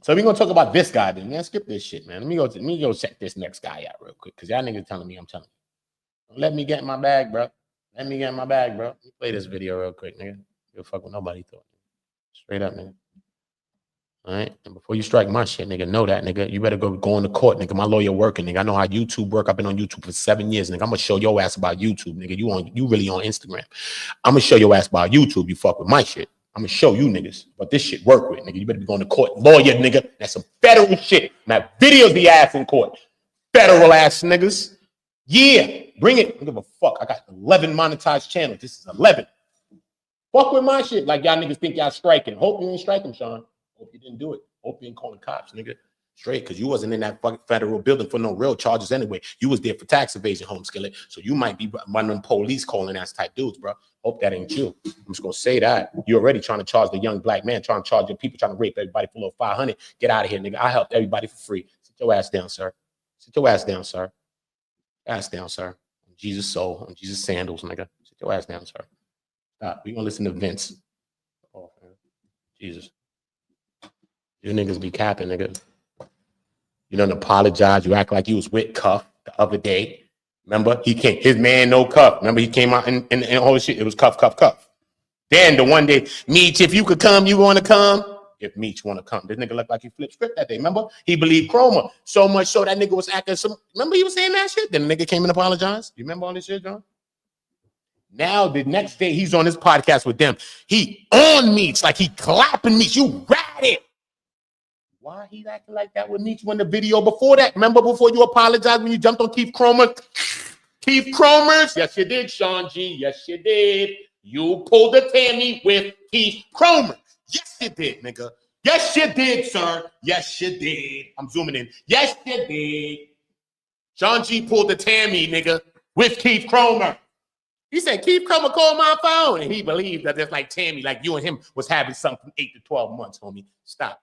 S1: So we're gonna talk about this guy then. Man, skip this shit, man. Let me go check this next guy out real quick. Cause y'all niggas telling me I'm telling you. Don't let me get in my bag, bro. Let me get in my bag, bro. Let me play this video real quick, nigga. You'll fuck with nobody thought. Straight up, nigga. All right. And before you strike my shit, nigga, know that, nigga. You better go into court, nigga. My lawyer working, nigga. I know how YouTube work. I've been on YouTube for 7 years, nigga. I'm gonna show your ass about YouTube, nigga. You really on Instagram. I'm gonna show your ass about YouTube. You fuck with my shit. I'm gonna show you niggas what this shit work with, nigga. You better be going to court. Lawyer, nigga. That's some federal shit. Now, videos the ass in court. Federal ass niggas. Yeah. Bring it. I don't give a fuck. I got 11 monetized channels. This is 11. Fuck with my shit like y'all niggas think y'all striking. Hope you ain't striking, Sean. Hope you didn't do it. Hope you ain't calling cops, nigga. Straight, because you wasn't in that fucking federal building for no real charges anyway. You was there for tax evasion, home skillet. So you might be one of them police calling ass type dudes, bro. Hope that ain't you. I'm just gonna say that. You're already trying to charge the young black man, trying to charge your people, trying to rape everybody for a little 500. Get out of here, nigga. I helped everybody for free. Sit your ass down, sir. Sit your ass down, sir. Ass down, sir. On Jesus' soul, on Jesus' sandals, nigga. Sit your ass down, sir. Stop. We gonna listen to Vince. Oh, man. Jesus. You niggas be capping, nigga. You don't apologize. You act like you was with Cuff the other day. Remember? He came, his man no Cuff. Remember he came out and all this shit. It was Cuff. Then the one day, Meech, if you could come, you want to come? If Meech want to come. This nigga looked like he flipped script that day. Remember? He believed Chroma so much so that nigga was acting some. Remember he was saying that shit? Then the nigga came and apologized. You remember all this shit, John? Now the next day he's on his podcast with them. He on Meech like he clapping Meech. You ratted. Why he acting like that with Meech when the video before that? Remember before you apologized when you jumped on Keith Cromer? Keith Cromer's? Yes, you did, Sean G. Yes, you did. You pulled the Tammy with Keith Cromer. Yes, you did, nigga. Yes, you did, sir. Yes, you did. I'm zooming in. Yes, you did. Sean G pulled the Tammy, nigga, with Keith Cromer. He said, Keith, come and call my phone. And he believed that it's like Tammy, like you and him was having something from 8 to 12 months, homie. Stop.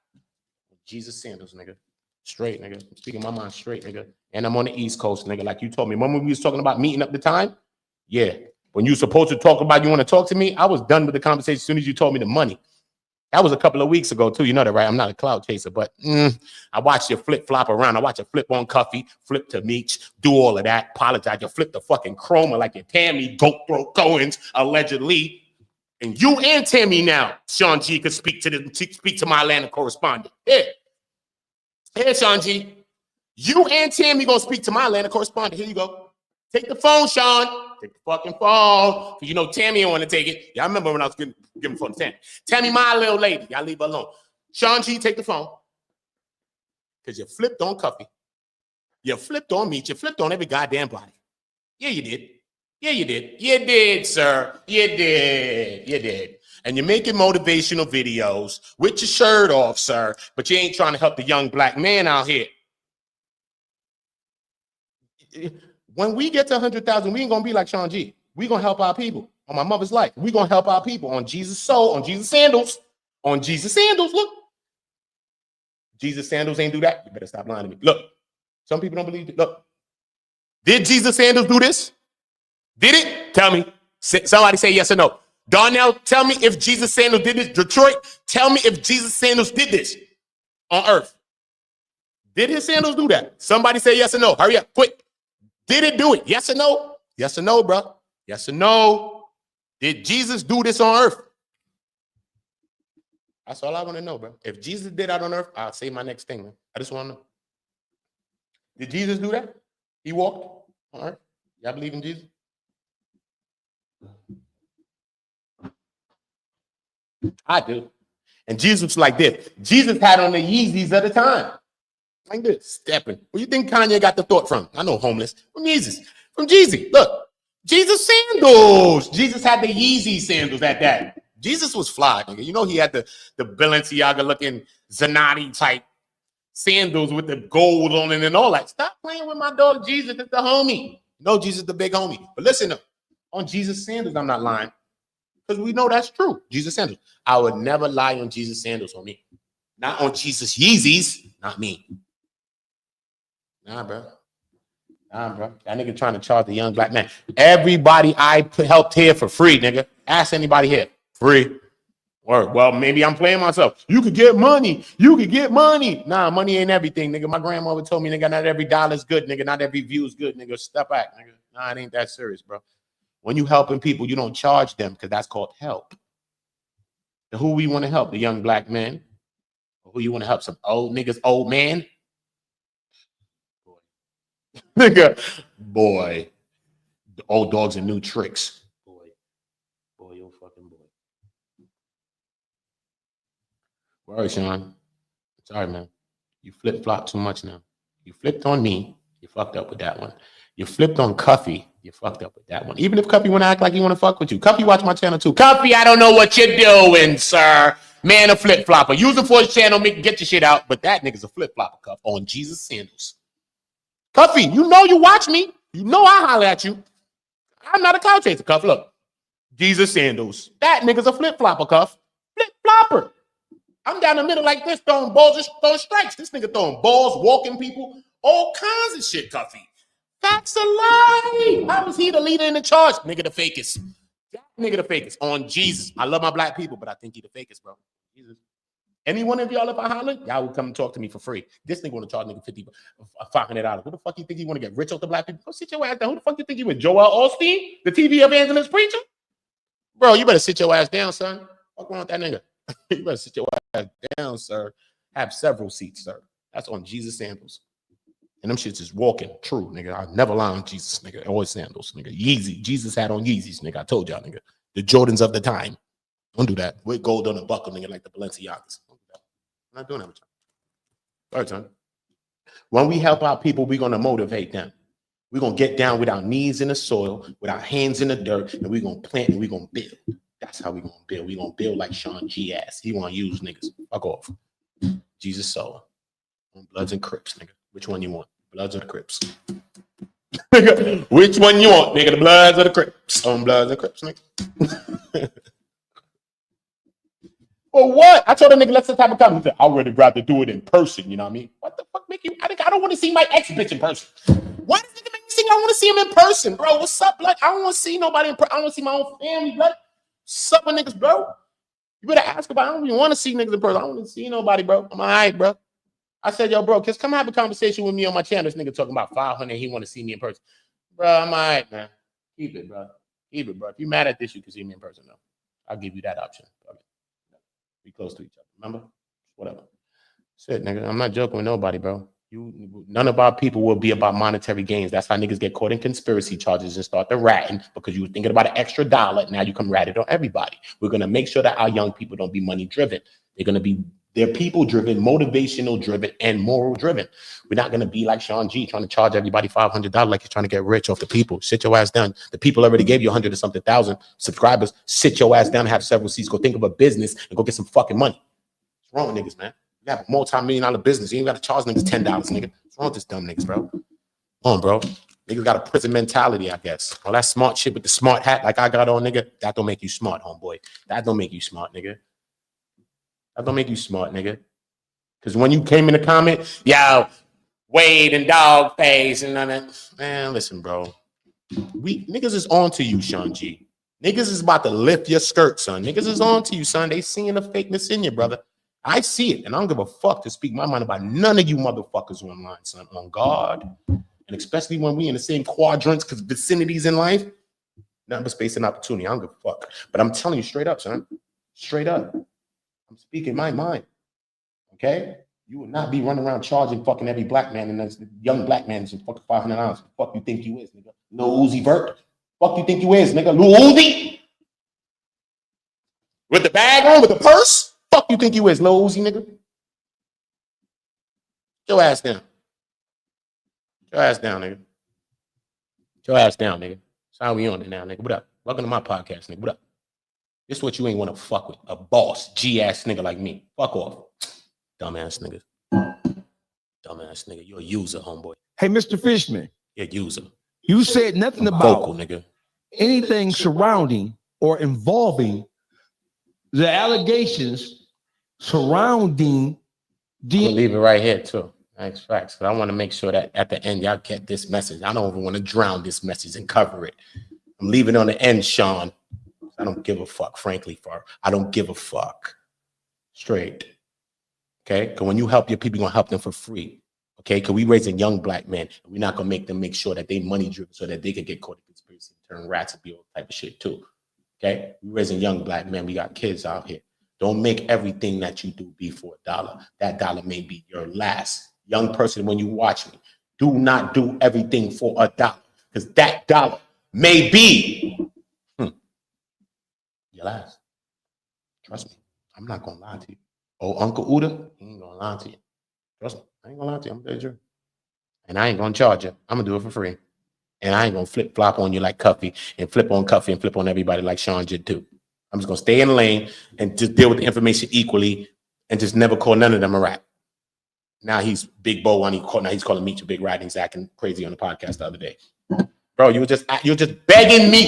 S1: Jesus Sandals, nigga. Straight, nigga. I'm speaking my mind straight, nigga. And I'm on the East Coast, nigga, like you told me. Remember when we was talking about meeting up the time? Yeah. When you supposed to talk about you want to talk to me, I was done with the conversation as soon as you told me the money. That was a couple of weeks ago, too. You know that, right? I'm not a cloud chaser, but I watched you flip-flop around. I watched you flip on Cuffy, flip to Meech, do all of that, apologize. You flip the fucking chroma like your Tammy, goat throat Cohen's, allegedly. And you and Tammy now, Sean G, could speak to my Atlanta correspondent. Here, Sean G. You and Tammy gonna speak to my Atlanta correspondent. Here you go. Take the phone, Sean. Take the fucking phone. You know Tammy don't want to take it. Y'all remember when I was giving the phone to Tammy. Tammy, my little lady. Y'all leave her alone. Sean G, take the phone. Because you flipped on Cuffy. You flipped on Meech. You flipped on every goddamn body. Yeah, you did. Yeah, you did. You did, sir. You did. You did. And you're making motivational videos with your shirt off, sir. But you ain't trying to help the young black man out here. When we get to 100,000, we ain't gonna be like Sean G. We gonna help our people on my mother's life. We gonna help our people on Jesus' soul, on Jesus' sandals, on Jesus' sandals. Look, Jesus' sandals ain't do that. You better stop lying to me. Look, some people don't believe it. Look, did Jesus' sandals do this? Did it? Tell me. Somebody say yes or no. Darnell, tell me if Jesus' sandals did this. Detroit, tell me if Jesus' sandals did this on earth. Did his sandals do that? Somebody say yes or no. Hurry up, quick. Did it do it? Yes or no? Yes or no, bro? Yes or no? Did Jesus do this on earth? That's all I want to know, bro. If Jesus did that on earth, I'll say my next thing, man. I just want to know. Did Jesus do that? He walked on earth? Y'all believe in Jesus? I do. And Jesus was like this. Jesus had on the Yeezys at the time. Like this, stepping. Where you think Kanye got the thought from? I know homeless. From Jesus. From Jeezy. Look, Jesus sandals. Jesus had the Yeezy sandals at that. Jesus was fly, nigga. You know he had the Balenciaga looking Zanati type sandals with the gold on it and all that. Stop playing with my dog Jesus. It's the homie. No, Jesus the big homie. But listen, on Jesus sandals, I'm not lying. Because we know that's true. Jesus sandals. I would never lie on Jesus sandals on me. Not on Jesus Yeezys. Not me. Nah, bro. Nah, bro. That nigga trying to charge the young black man. Everybody I helped here for free, nigga. Ask anybody here. Free. Word. Well, maybe I'm playing myself. You could get money. You could get money. Nah, money ain't everything, nigga. My grandmother told me, nigga, not every dollar's good, nigga. Not every view is good, nigga. Step back, nigga. Nah, it ain't that serious, bro. When you helping people, you don't charge them because that's called help. And who we want to help? The young black man? Or who you want to help? Some old niggas, old man? Nigga, boy, the old dogs and new tricks. Boy, you fucking boy. Word, Sean. Sorry, man. You flip-flop too much now. You flipped on me. You fucked up with that one. You flipped on Cuffy. You fucked up with that one. Even if Cuffy want to act like he want to fuck with you. Cuffy watch my channel too. Cuffy, I don't know what you're doing, sir. Man, a flip-flopper. Use it for his channel. Get your shit out. But that nigga's a flip-flopper, Cuff, on Jesus sandals. Cuffy, you know you watch me. You know I holler at you. I'm not a cloud chaser, Cuff. Look, Jesus sandals. That nigga's a flip-flopper, Cuff. Flip-flopper. I'm down the middle like this, throwing balls and throwing strikes. This nigga throwing balls, walking people, all kinds of shit, Cuffy. That's a lie. How is he the leader in the charge? Nigga the fakest. That nigga the fakest. On Jesus. I love my black people, but I think he the fakest, bro. Jesus. Any one of y'all, if I holler, y'all will come and talk to me for free. This nigga want to charge nigga $500. Who the fuck you think you want to get rich off the black people? Go sit your ass down. Who the fuck you think you with Joel Osteen, the TV evangelist preacher? Bro, you better sit your ass down, son. What's wrong with that nigga? You better sit your ass down, sir. Have several seats, sir. That's on Jesus sandals. And them shits is walking. True, nigga. I never lie on Jesus, nigga. Always sandals, nigga. Yeezy. Jesus had on Yeezys, nigga. I told y'all, nigga. The Jordans of the time. Don't do that. With gold on the buckle, nigga, like the Balenciagas. I'm not doing that with you. All right, son. When we help our people, we're going to motivate them. We're going to get down with our knees in the soil, with our hands in the dirt, and we're going to plant and we're going to build. That's how we're going to build. We're going to build like Sean G ass. He want to use niggas. Fuck off. Jesus soul. On Bloods and Crips, nigga. Which one you want? Bloods or the Crips? Nigga, which one you want, nigga? The Bloods or the Crips? On Bloods or Crips, nigga. Or what? I told a nigga, let's the type of comment. He said, I'd really rather do it in person. You know what I mean? What the fuck make you? I don't want to see my ex bitch in person. Why does nigga make me think I want to see him in person, bro? What's up, blood? I don't want to see nobody in person. I don't want to see my own family, blood. What's up with niggas, bro? You better ask about. I don't even want to see niggas in person. I don't want to see nobody, bro. I'm all right, bro. I said, yo, bro, just come have a conversation with me on my channel. This nigga talking about 500. He want to see me in person, bro. I'm all right, man. Keep it, bro. Keep it, bro. If you mad at this, you can see me in person, though. I'll give you that option. Okay. Be close to each other. Remember? Whatever. Shit, nigga. I'm not joking with nobody, bro. None of our people will be about monetary gains. That's how niggas get caught in conspiracy charges and start to ratting because you were thinking about an extra dollar. Now you come rat it on everybody. We're gonna make sure that our young people don't be money driven. They're people driven, motivational driven, and moral driven. We're not gonna be like Sean G trying to charge everybody $500 like he's trying to get rich off the people. Sit your ass down. The people already gave you 100 or something thousand subscribers. Sit your ass down and have several seats. Go think of a business and go get some fucking money. What's wrong with niggas, man? You have a multi-million-dollar business. You ain't got to charge niggas $10, nigga. What's wrong with this dumb niggas, bro? Come on, bro. Niggas got a prison mentality, I guess. All that smart shit with the smart hat like I got on, nigga, that don't make you smart, homeboy. That don't make you smart, nigga. That don't make you smart, nigga. Because when you came in the comment, yo, Wade and Dogface and none of that. Man, listen, bro. Niggas is on to you, Sean G. Niggas is about to lift your skirt, son. Niggas is on to you, son. They seeing the fakeness in you, brother. I see it, and I don't give a fuck to speak my mind about none of you motherfuckers online, son. On God, and especially when we in the same quadrants, because vicinities in life, nothing but space and opportunity. I don't give a fuck. But I'm telling you straight up, son. Straight up. I'm speaking my mind. Okay? You will not be running around charging fucking every black man and that young black man some fucking $500. Fuck you think you is, nigga? Lil Uzi Vert. Fuck you think you is, nigga? Lil Uzi? With the bag on, with the purse? Fuck you think you is, Lil Uzi, nigga? Get your ass down. Get your ass down, nigga. Get your ass down, nigga. That's how we on it now, nigga. What up? Welcome to my podcast, nigga. What up? This is what you ain't want to fuck with. A boss, G-ass nigga like me. Fuck off. Dumbass nigga. Dumbass nigga. You're a user, homeboy.
S3: Hey, Mr. Fishman.
S1: You're a user.
S3: You said nothing about
S1: vocal, nigga.
S3: Anything surrounding or involving the allegations surrounding
S1: We'll leave it right here too. Thanks, facts. But I want to make sure that at the end y'all get this message. I don't even want to drown this message and cover it. I'm leaving it on the end, Sean. I don't give a fuck, frankly, I don't give a fuck. Straight. Okay? Because when you help your people, you're gonna help them for free. Okay? Because we raising young black men, and we're not gonna make them make sure that they money driven so that they can get caught in conspiracy and turn rats and be all type of shit too. Okay? We raising young black men, we got kids out here. Don't make everything that you do be for $1. That dollar may be your last. Young person, when you watch me, do not do everything for $1. Because that dollar may be your last. Trust me. I'm not gonna lie to you. Oh, Uncle OOTA, he ain't gonna lie to you. Trust me. I ain't gonna lie to you. I'm very sure. And I ain't gonna charge you. I'm gonna do it for free. And I ain't gonna flip flop on you like Cuffy and flip on Cuffy and flip on everybody like Sean did too. I'm just gonna stay in the lane and just deal with the information equally and just never call none of them a rat. Now he's Big Bo and he's calling Meech a big rat and he's acting crazy on the podcast the other day. Bro, you're just begging me,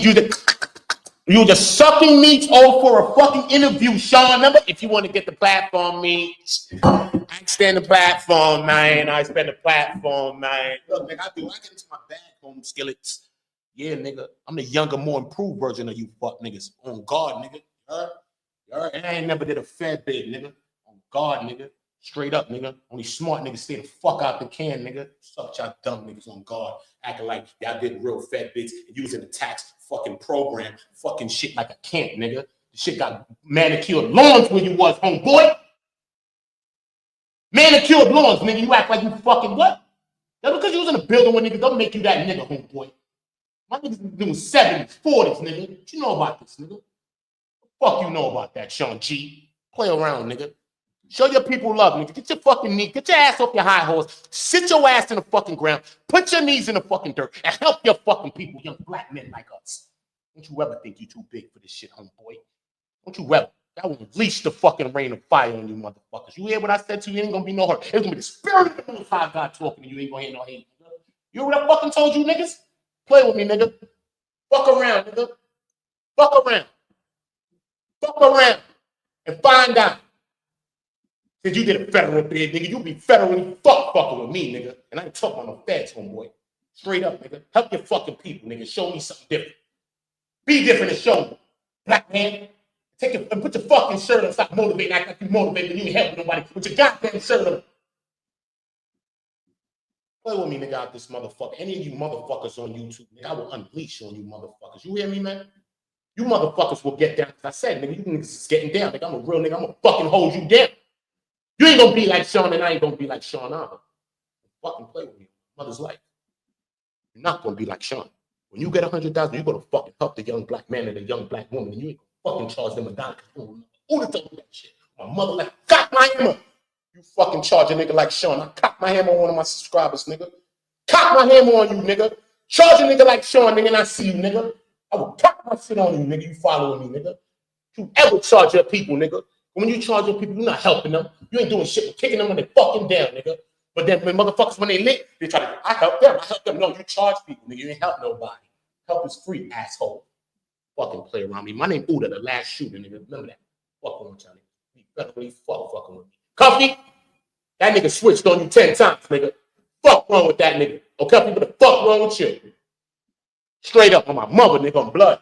S1: you just sucking Meech for a fucking interview, Sean. Remember, if you want to get the platform, Meech, I extend the platform, man. I spend the platform, man. Look, nigga, I get into my bag home skillets. Yeah, nigga, I'm the younger, more improved version of you fuck niggas. On God, nigga. And I ain't never did a fed bid, nigga. On God, nigga. Straight up, nigga. Only smart niggas stay the fuck out the can, nigga. Suck y'all dumb niggas on God. Acting like y'all did real fed bids and using the tax fucking program. Fucking shit like a camp, nigga. The shit got manicured lawns where you was, homeboy. Manicured lawns, nigga. You act like you fucking what? That's because you was in a building where niggas don't make you that nigga, homeboy. My niggas doing 70s, 40s, nigga. What you know about this, nigga? What the fuck you know about that, Sean G? Play around, nigga. Show your people love, nigga. Get your fucking knee, get your ass off your high horse, sit your ass in the fucking ground, put your knees in the fucking dirt, and help your fucking people, young black men like us. Don't you ever think you too big for this shit, homeboy. Don't you ever. That will unleash the fucking rain of fire on you motherfuckers. You hear what I said to you? It ain't gonna be no hurt. It's gonna be the spirit of the Most High God talking to you. Ain't gonna hear no hate. You hear what I fucking told you, niggas? Play with me, nigga. Fuck around, nigga. Fuck around. Fuck around and find out. Cause you did a federal bid, nigga. You be federally fucking with me, nigga. And I ain't talking about no feds, homeboy. Straight up, nigga. Help your fucking people, nigga. Show me something different. Be different and show me. Black man, take it and put your fucking shirt on. Stop motivating, act like you motivated. You ain't helping nobody. Put your goddamn shirt on. Play with me, nigga, out this motherfucker. Any of you motherfuckers on YouTube, nigga, I will unleash on you motherfuckers. You hear me, man? You motherfuckers will get down. As I said, nigga, you niggas is getting down. Nigga, I'm a real nigga. I'm gonna fucking hold you down. You ain't gonna be like Sean, and I ain't gonna be like Sean either. Fucking play with me. Mother's life. You're not gonna be like Sean. When you get 100,000, you're gonna fucking help the young black man and the young black woman, and you ain't gonna fucking charge them $1. Who told me that shit? My mother like, cock my hammer. You fucking charge a nigga like Sean. I cock my hammer on one of my subscribers, nigga. Cock my hammer on you, nigga. Charge a nigga like Sean, nigga, and I see you, nigga. I will cock my shit on you, nigga. You following me, nigga. You ever charge your people, nigga? When you charge your people, you're not helping them. You ain't doing shit but kicking them when they fucking down, nigga. But then when motherfuckers, when they lit, they try to, I help them. No, you charge people, nigga. You ain't help nobody. Help is free, asshole. Fucking play around me. My name OOTA, the last shooter, nigga. Remember that. Fuck on y'all, nigga. You better really fucking with me. Cuffy, that nigga switched on you 10 times, nigga. Fuck wrong with that nigga. Okay, people, the fuck wrong with you? Straight up on my mother, nigga, on blood.